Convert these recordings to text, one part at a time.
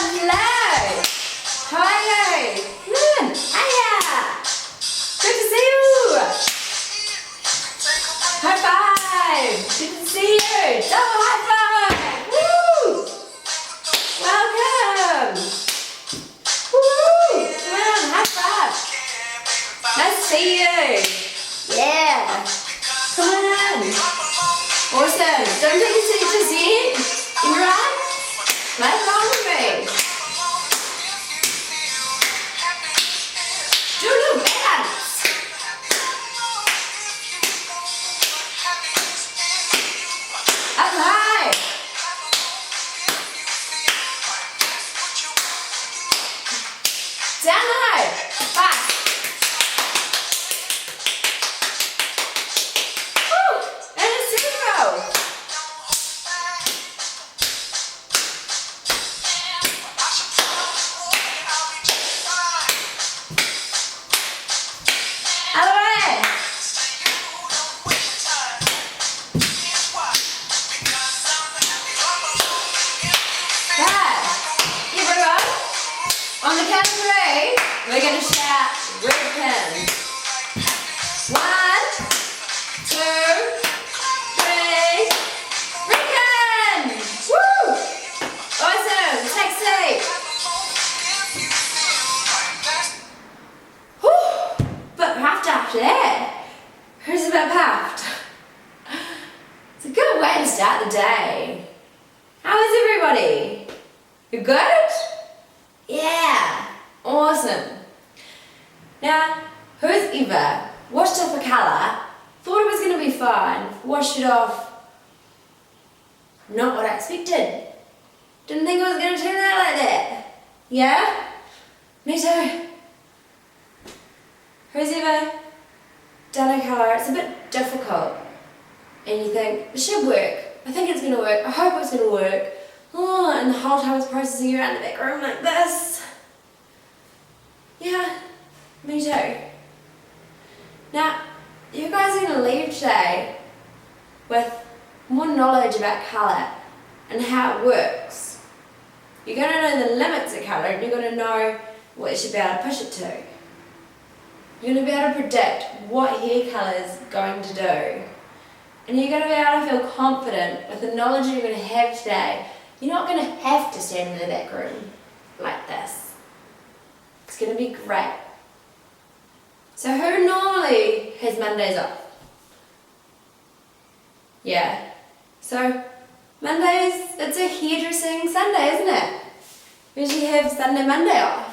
Hello! How are you? Good. Hiya! Good to see you! High five! Good to see you! Double high five! Woo! Welcome! Woo! Come on, high five! Nice to see you! Yeah! Come on! Awesome! Don't take your seat just yet! You right? Right along with me! Do a little dance! Up high! Down low! Fast! Woo! And a zero! Out of the way! Right. Everyone, on the count of three, we're going to shout Redken. 1, 2, 3, Redken! Woo! Awesome! Take a seat. Whew! Bit puffed after that. Who's a bit puffed? It's a good way to start the day. How is everybody? You good? Yeah! Awesome. Now, who's ever washed off a colour, thought it was going to be fine, washed it off, not what I expected. Didn't think it was going to turn out like that. Yeah? Me too. Who's ever done a colour, it's a bit difficult, and you think, it should work, I think it's going to work, I hope it's going to work, oh, and the whole time it's processing around the back room like this. Yeah, me too. Now, you guys are going to leave today with more knowledge about colour and how it works. You're going to know the limits of colour, and you're going to know what you should be able to push it to. You're going to be able to predict what hair colour is going to do. And you're going to be able to feel confident with the knowledge you're going to have today. You're not going to have to stand in the back room like this. It's going to be great. So who normally has Mondays off? Yeah. So Mondays, it's a hairdressing Sunday, isn't it? We usually have Sunday, Monday off.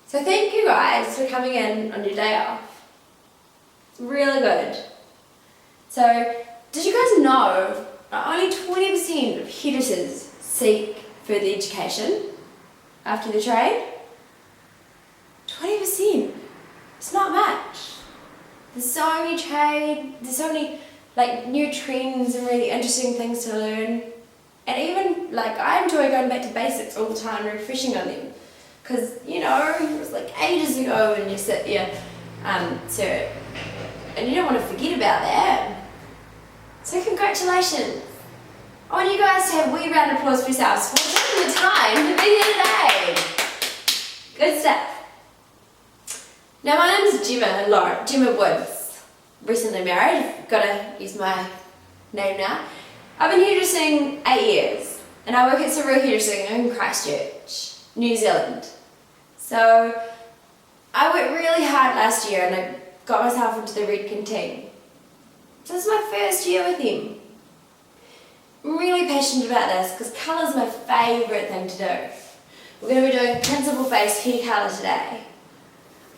So thank you guys for coming in on your day off. It's really good. So, did you guys know that only 20% of hairdressers seek further education after the trade? 20%. It's not much. There's so many there's so many new trends and really interesting things to learn. And even I enjoy going back to basics all the time and refreshing on them. Because, it was ages ago when you sit here, sir, and you don't want to forget about that. So congratulations. I want you guys to have a wee round of applause for yourselves for taking the time to be here today. Good stuff. Now my name is Gemma Woods. Recently married, got to use my name now. I've been hairdressing 8 years, and I work at Surreal Hairdressing in Christchurch, New Zealand. So I worked really hard last year and I got myself into the Redken team. So this is my first year with him. I'm really passionate about this because colour is my favourite thing to do. We're going to be doing principle-based hair colour today.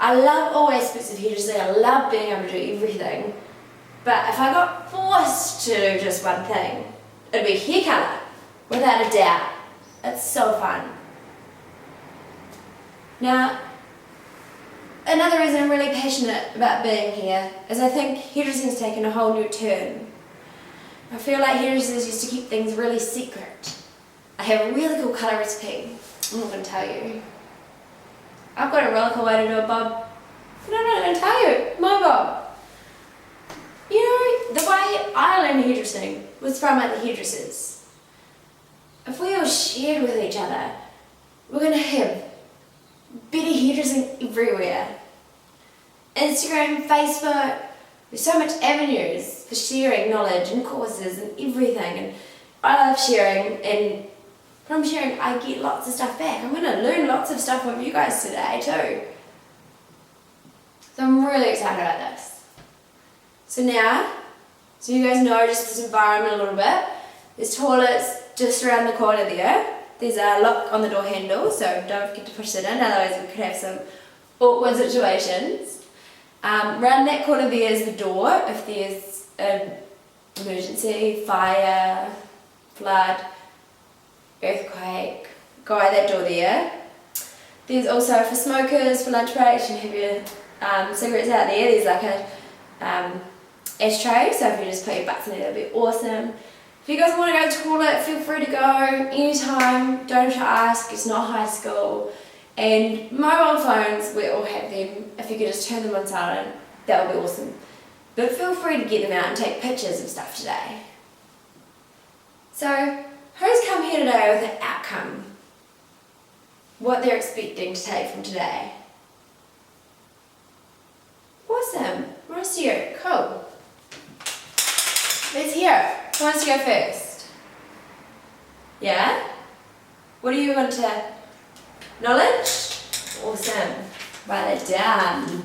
I love all aspects of hairdressing, I love being able to do everything. But if I got forced to do just one thing, it'd be hair colour, without a doubt. It's so fun. Now, another reason I'm really passionate about being here is I think hairdressing's taken a whole new turn. I feel like hairdressers used to keep things really secret. I have a really cool colour recipe. I'm not going to tell you. I've got a really cool way to do a bob. But I'm not going to tell you. My bob. The way I learned hairdressing was from other hairdressers. If we all shared with each other, we're going to have better hairdressing everywhere. Instagram, Facebook, there's so much avenues for sharing knowledge and courses and everything, and I love sharing, and from sharing I get lots of stuff back. I'm going to learn lots of stuff from you guys today too. So I'm really excited about this. So now, so you guys know just this environment a little bit, there's toilets just around the corner there. There's a lock on the door handle, so don't forget to push it in, otherwise we could have some awkward situations. Around that corner there is the door, if there's an emergency, fire, flood, earthquake, go out that door there. There's also for smokers, for lunch breaks, you can have your cigarettes out there. There's like a ashtray, so if you just put your butts in there, that'd be awesome. If you guys want to go to the toilet, feel free to go anytime, don't have to ask, it's not high school. And mobile phones, we all have them. If you could just turn them on silent, that would be awesome. But feel free to get them out and take pictures of stuff today. So, who's come here today with an outcome? What they're expecting to take from today? Awesome. Marcio, cool. Let's hear it. Who wants to go first? Yeah? What do you want to... Knowledge? Awesome. Write it down.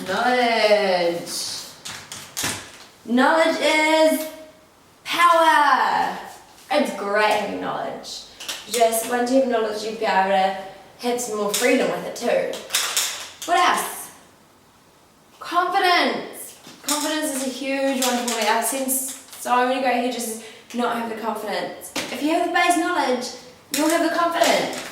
Knowledge. Knowledge is power. It's great having knowledge. Just once you have knowledge, you'll be able to have some more freedom with it too. What else? Confidence. Confidence is a huge one for me. I've seen so many great hairdressers not have the confidence. If you have the base knowledge, you'll have the confidence.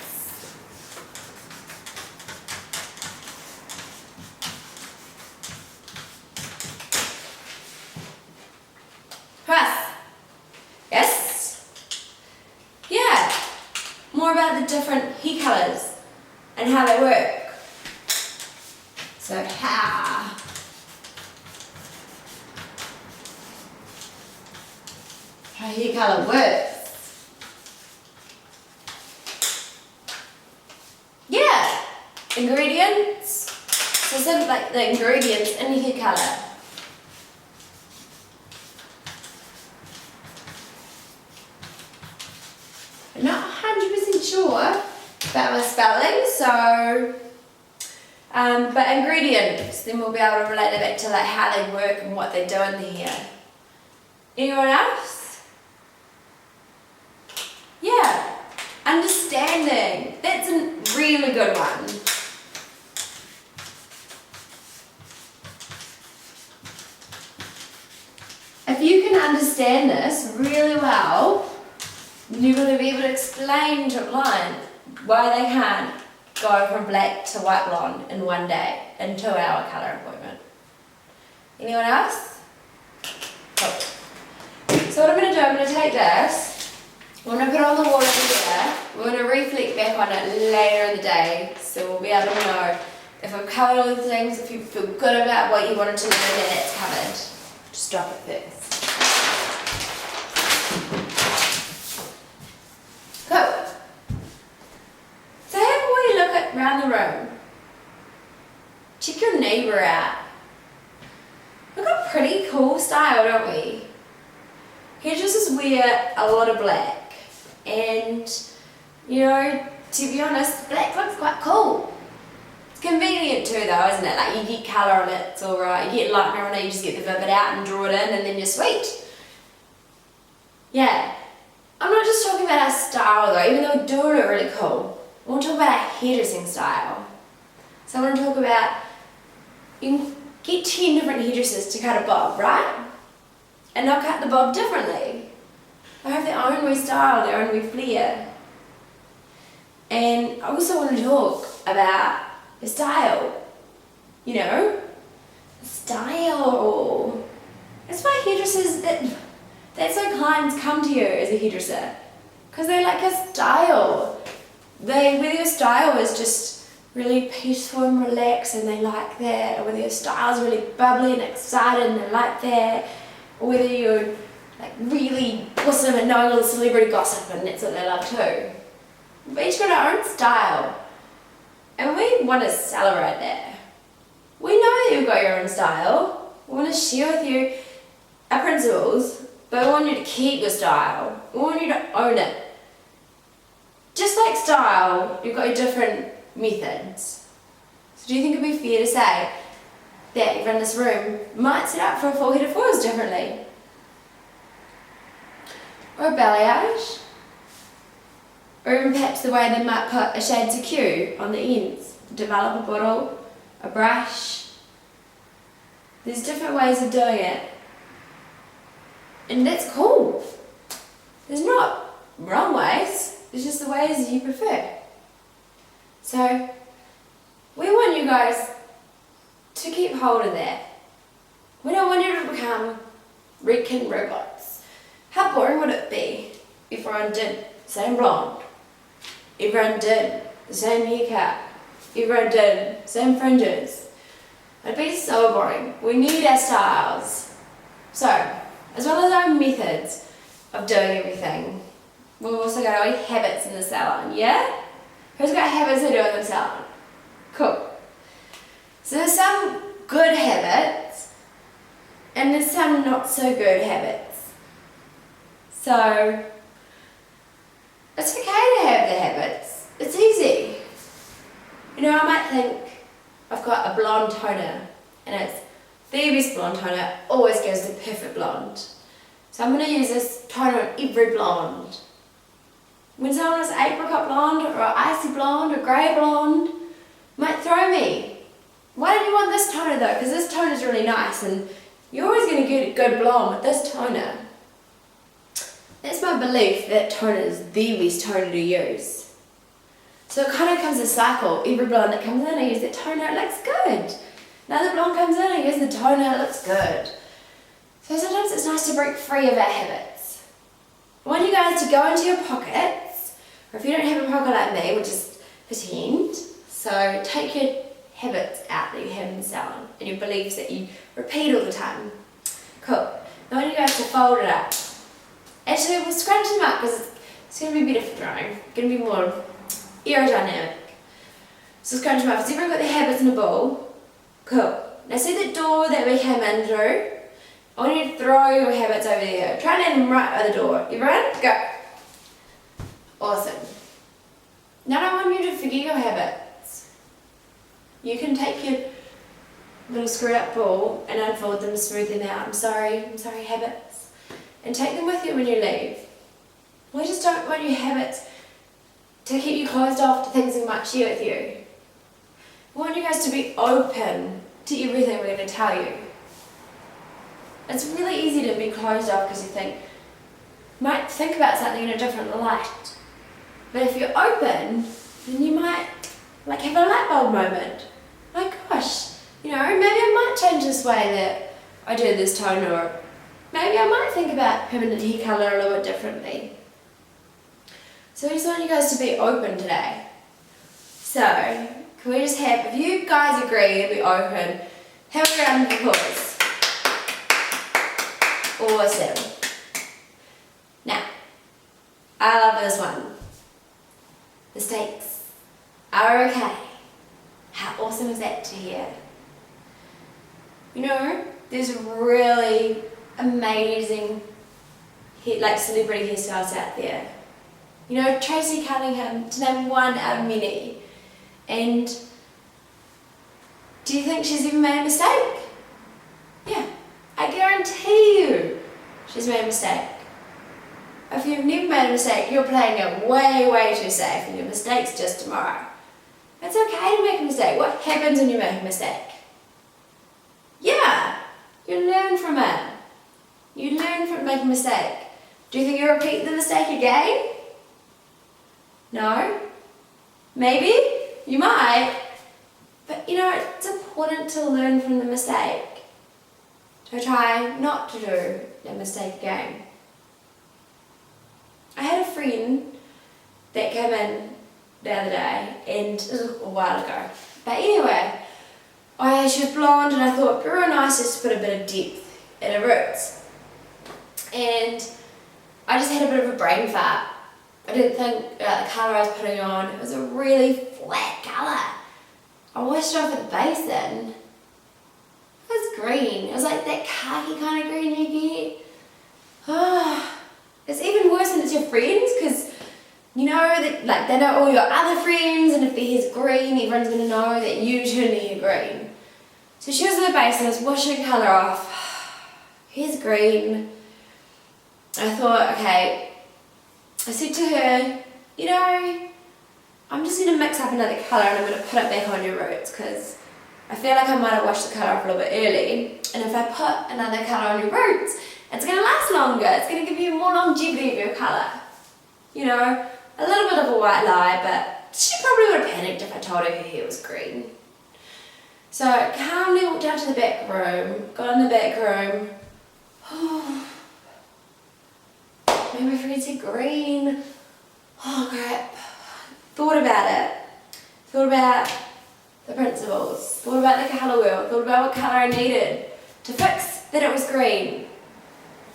Press. Yes? Yeah. More about the different hair colours and how they work. So how hair colour works. Yeah. Ingredients. So some like the ingredients in hair colour. I'm not 100% sure about my spelling, so but ingredients, then we'll be able to relate it back to like how they work and what they do in the hair. Anyone else? Yeah. Understanding. That's a really good one. If you can understand this really well, you're going to be able to explain to a client why they can't go from black to white blonde in one day, in 2 hour colour appointment. Anyone else? Cool. So what I'm going to do, I'm going to take this, I'm going to put it on the wall over there, we're going to reflect back on it later in the day, so we'll be able to know if I've covered all the things, if you feel good about what you wanted to learn, that it's covered. Just drop it first. Cool. So have a wee look at around the room. Check your neighbour out. We've got pretty cool style, don't we? Hairdressers wear a lot of black, and you know, to be honest, black looks quite cool. It's convenient too though, isn't it? Like you get colour on it, it's alright. You get lightener on it, you just get the vivid out and draw it in, and then you're sweet. Yeah. I'm not just talking about our style though, even though we do look really cool. I want to talk about our hairdressing style. So I want to talk about, you can get 10 different hairdressers to cut a bob, right? And they'll cut the bob differently. They have their own wee style, their own wee flair. And I also want to talk about the style. You know? The style. That's why hairdressers, that's why clients come to you as a hairdresser. Because they like a style. Whether your style is just really peaceful and relaxed and they like that, or whether your style is really bubbly and excited and they like that, or whether you're like really awesome and knowing all the celebrity gossip, and that's what they love too. We've each got our own style, and we want to celebrate that. We know that you've got your own style. We want to share with you our principles, but we want you to keep your style. We want you to own it. Just like style, you've got your different methods. So do you think it'd be fair to say that everyone in this room might set up for a full head of foils differently? Or a balayage? Or even perhaps the way they might put a shade to Q on the ends, develop a bottle, a brush. There's different ways of doing it. And that's cool. There's not wrong ways, there's just the ways you prefer. So, we want you guys to keep hold of that. We don't want you to become Redken robots. How boring would it be if everyone did the same blonde? Everyone did the same haircut. Everyone did the same fringes. It'd be so boring. We need our styles. So, as well as our methods of doing everything, we've also got our habits in the salon, yeah? Who's got habits they do in the salon? Cool. So there's some good habits, and there's some not so good habits. So, it's okay to have the habits. It's easy. You know, I might think I've got a blonde toner, and it's the best blonde toner, always gives the perfect blonde. So I'm going to use this toner on every blonde. When someone has apricot blonde, or icy blonde, or grey blonde, might throw me. Why don't you want this toner though? Because this toner is really nice, and you're always going to get a good blonde with this toner. That's my belief that toner is the best toner to use. So it kind of comes a cycle. Every blonde that comes in, I use that toner, it looks good. Another blonde comes in, I use the toner, it looks good. So sometimes it's nice to break free of our habits. I want you guys to go into your pockets, or if you don't have a pocket like me, we'll just pretend. So take your habits out that you have in the salon, and your beliefs that you repeat all the time. Cool. I want you guys to fold it up. Actually, we'll scrunch them up because it's going to be better for drying. It's going to be more aerodynamic. So scrunch them up. Has everyone got their habits in a ball? Cool. Now see the door that we came in through? I want you to throw your habits over there. Try and land them right by the door. Everyone, go. Awesome. Now I want you to forget your habits. You can take your little screwed up ball and unfold them, smooth them out. I'm sorry habits. And take them with you when you leave. We just don't want your habits to keep you closed off to things we might share with you. We want you guys to be open to everything we're going to tell you. It's really easy to be closed off because you might think about something in a different light. But if you're open, then you might have a light bulb moment. My gosh, maybe I might change this way that I do this tone, or maybe I might think about permanent hair colour a little bit differently. So I just want you guys to be open today. So, can we just have, if you guys agree to be open, have a round of applause. Awesome. Now, I love this one. Mistakes are okay. How awesome is that to hear? There's really amazing celebrity hairstyles out there. Tracy Cunningham, to name one out of many. And do you think she's ever made a mistake? Yeah, I guarantee you she's made a mistake. If you've never made a mistake, you're playing it way, way too safe, and your mistake's just tomorrow. It's okay to make a mistake. What happens when you make a mistake? Yeah, you learn from it. You learn from making a mistake. Do you think you'll repeat the mistake again? No? Maybe? You might. But it's important to learn from the mistake. To try not to do that mistake again. I had a friend that came in the other day, and it was a while ago. But anyway, she was blonde, and I thought it'd be real nice just to put a bit of depth in her roots. and I just had a bit of a brain fart. I didn't think the colour I was putting on. It was a really flat colour. I washed it off at the basin. It was green. It was like that khaki kind of green you get. Oh, it's even worse when it's your friends, because you know that, like, they know all your other friends, and if their hair's green, everyone's going to know that you turn the hair green. So she was in the basin, I was washing colour off. Hair's green. I thought, okay, I said to her, you know, I'm just going to mix up another colour and I'm going to put it back on your roots, because I feel like I might have washed the colour off a little bit early, and if I put another colour on your roots, it's going to last longer, it's going to give you more longevity of your colour. You know, a little bit of a white lie, but she probably would have panicked if I told her her hair was green. So I calmly walked down to the back room, got in the back room. Maybe my friend said green. Oh crap. Thought about it. Thought about the principles. Thought about the colour wheel. Thought about what colour I needed to fix that it was green.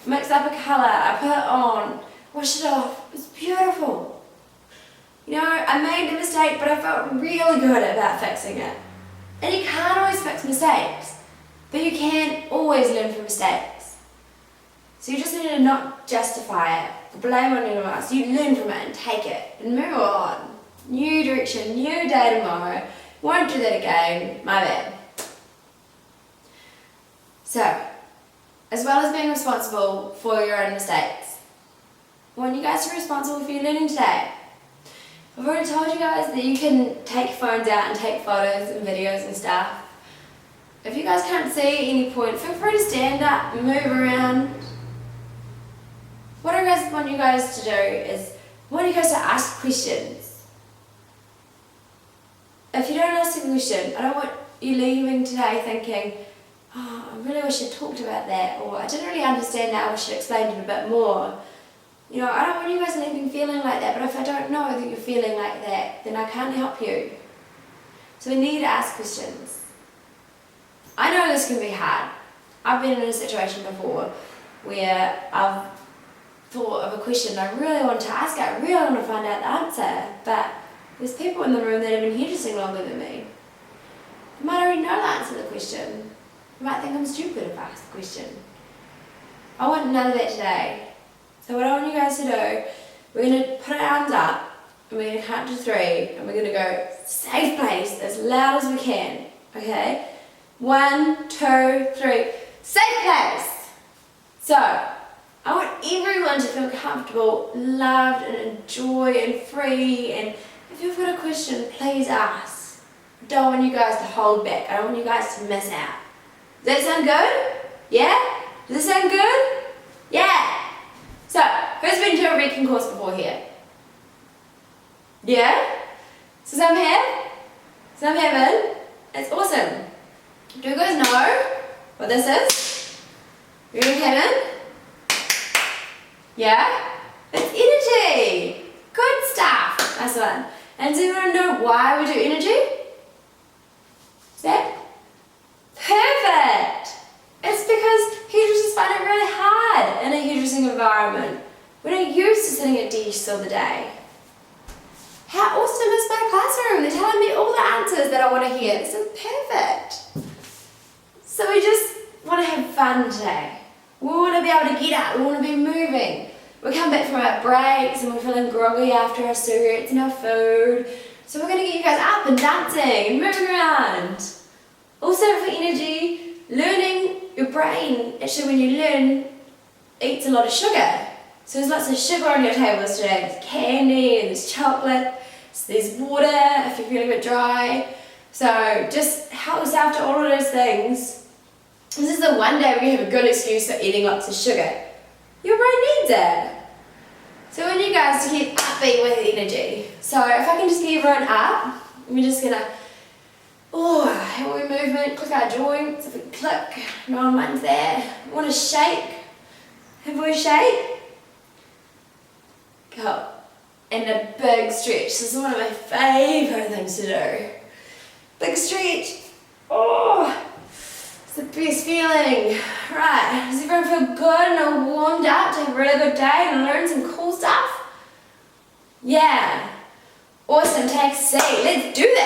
Mixed up a colour, I put it on, washed it off. It was beautiful. You know, I made the mistake, but I felt really good about fixing it. And you can't always fix mistakes, but you can always learn from mistakes. So you just need to not justify it, blame on anyone else. You learn from it and take it and move on. New direction, new day tomorrow. Won't do that again, my bad. So, as well as being responsible for your own mistakes, I want you guys to be responsible for your learning today. I've already told you guys that you can take phones out and take photos and videos and stuff. If you guys can't see at any point, feel free to stand up and move around. What I want you guys to do is, I want you guys to ask questions. If you don't ask a question, I don't want you leaving today thinking, oh, I really wish I'd talked about that, or I didn't really understand that, I wish I'd explained it a bit more. You know, I don't want you guys leaving feeling like that, but if I don't know that you're feeling like that, then I can't help you. So we need to ask questions. I know this can be hard. I've been in a situation before where I've thought of a question I really want to ask it, I really want to find out the answer, but there's people in the room that have been here longer than me. They might already know the answer to the question. They might think I'm stupid if I ask the question. I want none of that today. So what I want you guys to do, we're going to put our arms up, and we're going to count to 3, and we're going to go safe place as loud as we can, okay? 1, 2, 3, safe place! So, I want everyone to feel comfortable, loved, and enjoy, and free, and if you've got a question, please ask. I don't want you guys to hold back. I don't want you guys to miss out. Does that sound good? Yeah? Does that sound good? Yeah! So, who's been to a Redken course before here? Yeah? So some have? Some haven't? It's awesome. Do you guys know what this is? You haven't? Yeah? It's energy! Good stuff! Nice one. And do you want to know why we do energy? Is that? Perfect! It's because hairdressers find it really hard in a hairdressing environment. We're not used to sitting at desks all the day. How awesome is my classroom? They're telling me all the answers that I want to hear. This is perfect. So we just want to have fun today. We want to be able to get up. We want to be moving. We come back from our breaks and we're feeling groggy after our cigarettes and our food. So we're going to get you guys up and dancing and moving around. Also for energy, learning, your brain, actually when you learn, eats a lot of sugar. So there's lots of sugar on your tables today. There's candy and there's chocolate, so there's water if you're feeling a bit dry. So just help yourself to all of those things. This is the one day where you have a good excuse for eating lots of sugar. Your brain needs it. So I want you guys to keep upbeat with energy. So if I can just get everyone up, we're just gonna, have we movement, click our joints, if we click, no one's there. We want to shake, have we shake? Go. And a big stretch. This is one of my favourite things to do. Big stretch. It's the best feeling. Right, does everyone feel good and all warmed up to have a really good day and learn some cool stuff? Yeah. Awesome, take a seat. Let's do this.